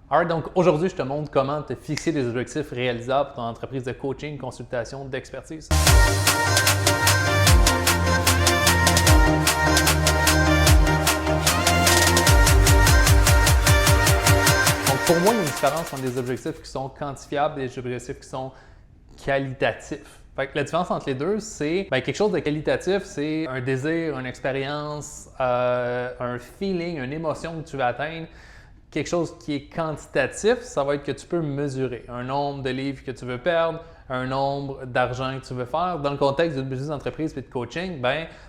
Alors, donc aujourd'hui, je te montre comment te fixer des objectifs réalisables pour ton entreprise de coaching, consultation, d'expertise. Donc pour moi, il y a une différence entre des objectifs qui sont quantifiables et des objectifs qui sont qualitatifs. Fait que la différence entre les deux, c'est quelque chose de qualitatif, c'est un désir, une expérience, un feeling, une émotion que tu veux atteindre. Quelque chose qui est quantitatif, ça va être que tu peux mesurer un nombre de livres que tu veux perdre, un nombre d'argent que tu veux faire. Dans le contexte d'une business d'entreprise et de coaching,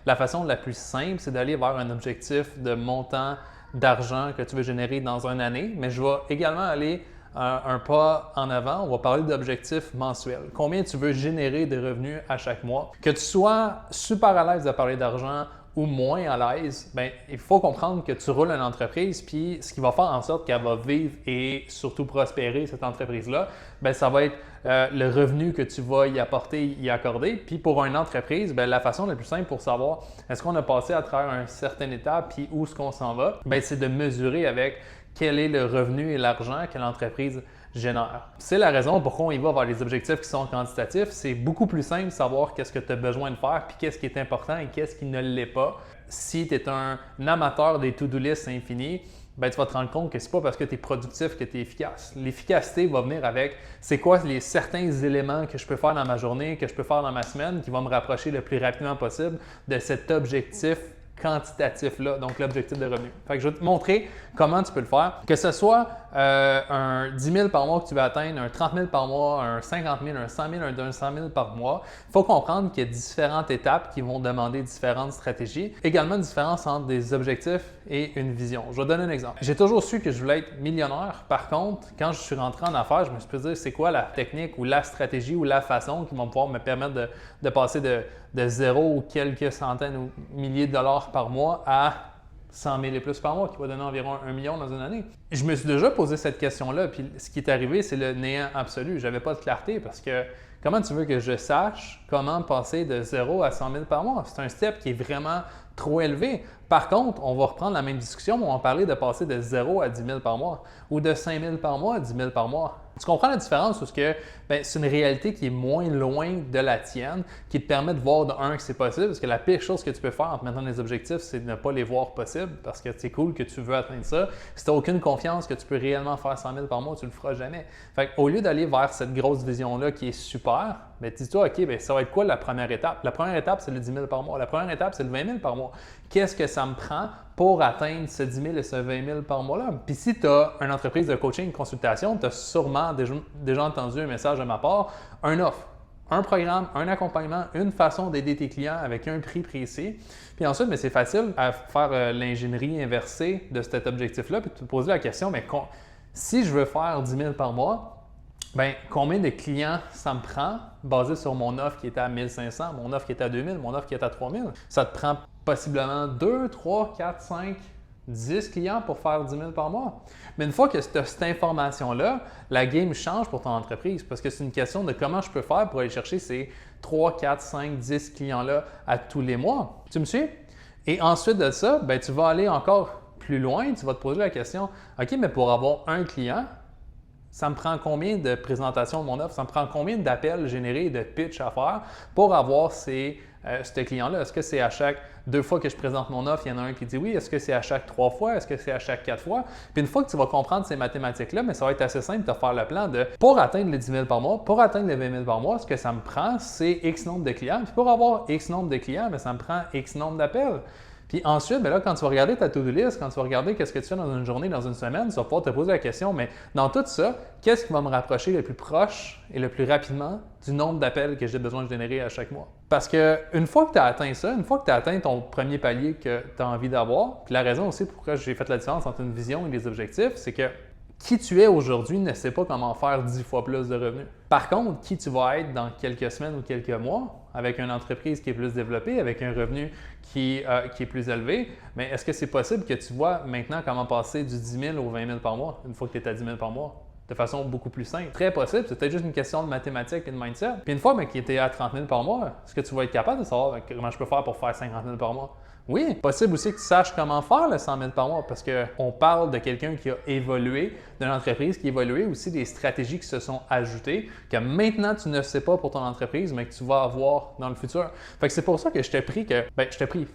la façon la plus simple, c'est d'aller vers un objectif de montant d'argent que tu veux générer dans une année. Mais je vais également aller un pas en avant. On va parler d'objectifs mensuels. Combien tu veux générer de revenus à chaque mois? Que tu sois super à l'aise de parler d'argent ou moins à l'aise, il faut comprendre que tu roules une entreprise, puis ce qui va faire en sorte qu'elle va vivre et surtout prospérer, cette entreprise-là, ça va être le revenu que tu vas y apporter, y accorder. Puis pour une entreprise, la façon la plus simple pour savoir est-ce qu'on a passé à travers une certaine étape, puis où est-ce qu'on s'en va, c'est de mesurer avec quel est le revenu et l'argent que l'entreprise génère. C'est la raison pourquoi on y va vers les objectifs qui sont quantitatifs. C'est beaucoup plus simple de savoir qu'est-ce que tu as besoin de faire puis qu'est-ce qui est important et qu'est-ce qui ne l'est pas. Si tu es un amateur des to-do lists infinis, tu vas te rendre compte que ce n'est pas parce que tu es productif que tu es efficace. L'efficacité va venir avec c'est quoi les certains éléments que je peux faire dans ma journée, que je peux faire dans ma semaine qui vont me rapprocher le plus rapidement possible de cet objectif quantitatif-là, donc l'objectif de revenu. Fait que je vais te montrer comment tu peux le faire. Que ce soit un 10 000 par mois que tu veux atteindre, un 30 000 par mois, un 50 000, un 100 000, un 200 000 par mois, il faut comprendre qu'il y a différentes étapes qui vont demander différentes stratégies. Également, une différence entre des objectifs et une vision. Je vais te donner un exemple. J'ai toujours su que je voulais être millionnaire. Par contre, quand je suis rentré en affaires, je me suis dit c'est quoi la technique ou la stratégie ou la façon qui va pouvoir me permettre de passer de zéro ou quelques centaines ou milliers de dollars par mois à 100 000 et plus par mois, qui va donner environ 1 million dans une année. Je me suis déjà posé cette question-là, puis ce qui est arrivé, c'est le néant absolu. Je n'avais pas de clarté parce que comment tu veux que je sache comment passer de 0 à 100 000 par mois? C'est un step qui est vraiment trop élevé. Par contre, on va reprendre la même discussion, mais on va parler de passer de 0 à 10 000 par mois ou de 5 000 par mois à 10 000 par mois. Tu comprends la différence parce que c'est une réalité qui est moins loin de la tienne, qui te permet de voir de un que c'est possible, parce que la pire chose que tu peux faire en te mettant des objectifs, c'est de ne pas les voir possibles, parce que c'est cool que tu veux atteindre ça. Si tu n'as aucune confiance que tu peux réellement faire 100 000 par mois, tu ne le feras jamais. Fait au lieu d'aller vers cette grosse vision-là qui est super, dis-toi, OK, ça va être quoi la première étape? La première étape, c'est le 10 000 par mois. La première étape, c'est le 20 000 par mois. Qu'est-ce que ça me prend pour atteindre ce 10 000 et ce 20 000 par mois-là? Puis si tu as une entreprise de coaching, consultation, tu as sûrement déjà entendu un message de ma part, un offre, un programme, un accompagnement, une façon d'aider tes clients avec un prix précis. Puis ensuite, c'est facile à faire l'ingénierie inversée de cet objectif-là, puis de te poser la question, si je veux faire 10 000 par mois, combien de clients ça me prend basé sur mon offre qui était à 1 500, mon offre qui était à 2 000, mon offre qui était à 3 000? Ça te prend possiblement 2, 3, 4, 5, 10 clients pour faire 10 000 par mois. Mais une fois que tu as cette information-là, la game change pour ton entreprise parce que c'est une question de comment je peux faire pour aller chercher ces 3, 4, 5, 10 clients-là à tous les mois. Tu me suis? Et ensuite de ça, tu vas aller encore plus loin, tu vas te poser la question, OK, mais pour avoir un client, ça me prend combien de présentations de mon offre? Ça me prend combien d'appels générés et de pitch à faire pour avoir ce client-là? Est-ce que c'est à chaque 2 fois que je présente mon offre, il y en a un qui dit oui? Est-ce que c'est à chaque 3 fois? Est-ce que c'est à chaque 4 fois? Puis une fois que tu vas comprendre ces mathématiques-là, ça va être assez simple de faire le plan de pour atteindre les 10 000 par mois, pour atteindre les 20 000 par mois, ce que ça me prend, c'est X nombre de clients. Puis pour avoir X nombre de clients, ça me prend X nombre d'appels. Puis ensuite, quand tu vas regarder ta to-do list, quand tu vas regarder qu'est-ce que tu fais dans une journée, dans une semaine, tu vas pouvoir te poser la question, mais dans tout ça, qu'est-ce qui va me rapprocher le plus proche et le plus rapidement du nombre d'appels que j'ai besoin de générer à chaque mois? Parce qu'une fois que tu as atteint ça, une fois que tu as atteint ton premier palier que tu as envie d'avoir, puis la raison aussi pourquoi j'ai fait la différence entre une vision et des objectifs, c'est que qui tu es aujourd'hui ne sait pas comment faire 10 fois plus de revenus. Par contre, qui tu vas être dans quelques semaines ou quelques mois, avec une entreprise qui est plus développée, avec un revenu qui est plus élevé, mais est-ce que c'est possible que tu vois maintenant comment passer du 10 000 au 20 000 par mois, une fois que tu es à 10 000 par mois? De façon beaucoup plus simple. Très possible, c'est peut-être juste une question de mathématiques et de mindset. Puis une fois qu'il était à 30 000 par mois, est-ce que tu vas être capable de savoir comment je peux faire pour faire 50 000 par mois? Oui, possible aussi que tu saches comment faire le 100 000 par mois parce qu'on parle de quelqu'un qui a évolué, d'une entreprise qui a évolué, aussi des stratégies qui se sont ajoutées, que maintenant tu ne sais pas pour ton entreprise, mais que tu vas avoir dans le futur. Fait que c'est pour ça que je te prie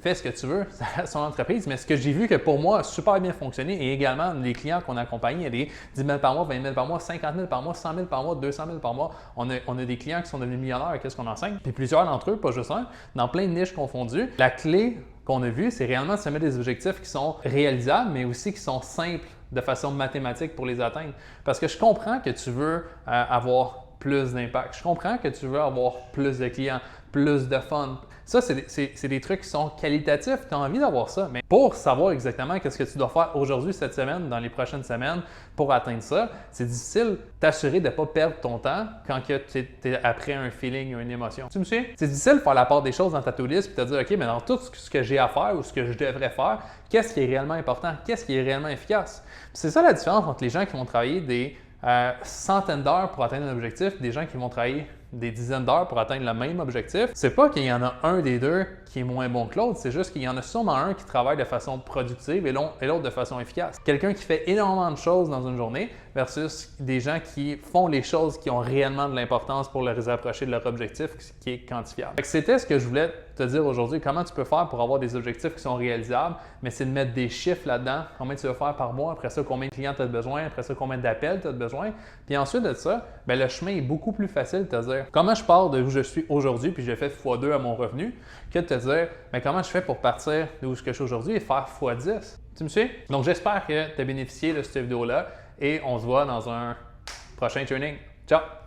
fais ce que tu veux, ça reste ton entreprise, mais ce que j'ai vu que pour moi a super bien fonctionné et également les clients qu'on accompagne, il y a des 10 000 par mois, 20 000 par mois, 50 000 par mois, 100 000 par mois, 200 000 par mois. On a des clients qui sont devenus millionnaires, qu'est-ce qu'on enseigne? Puis plusieurs d'entre eux, pas juste un, dans plein de niches confondues. La clé qu'on a vue, c'est réellement de se mettre des objectifs qui sont réalisables, mais aussi qui sont simples de façon mathématique pour les atteindre. Parce que je comprends que tu veux avoir plus d'impact. Je comprends que tu veux avoir plus de clients, plus de fun. Ça, c'est des trucs qui sont qualitatifs. Tu as envie d'avoir ça. Mais pour savoir exactement qu'est-ce que tu dois faire aujourd'hui, cette semaine, dans les prochaines semaines, pour atteindre ça, c'est difficile t'assurer de ne pas perdre ton temps quand tu es après un feeling ou une émotion. Tu me suis? C'est difficile de faire la part des choses dans ta to-do list et te dire, OK, mais dans tout ce que j'ai à faire ou ce que je devrais faire, qu'est-ce qui est réellement important? Qu'est-ce qui est réellement efficace? C'est ça la différence entre les gens qui vont travailler des centaines d'heures pour atteindre un objectif, des gens qui vont travailler des dizaines d'heures pour atteindre le même objectif. C'est pas qu'il y en a un des deux qui est moins bon que l'autre, c'est juste qu'il y en a sûrement un qui travaille de façon productive et l'autre de façon efficace. Quelqu'un qui fait énormément de choses dans une journée versus des gens qui font les choses qui ont réellement de l'importance pour les approcher de leur objectif qui est quantifiable. C'était ce que je voulais te dire aujourd'hui, comment tu peux faire pour avoir des objectifs qui sont réalisables, mais c'est de mettre des chiffres là-dedans, combien tu vas faire par mois, après ça, combien de clients tu as besoin, après ça, combien d'appels tu as besoin. Puis ensuite de ça, bien, le chemin est beaucoup plus facile de te dire comment je pars de où je suis aujourd'hui, puis j'ai fait x2 à mon revenu, que de te dire mais comment je fais pour partir de où je suis aujourd'hui et faire x10. Tu me suis? Donc j'espère que tu as bénéficié de cette vidéo-là et on se voit dans un prochain training. Ciao!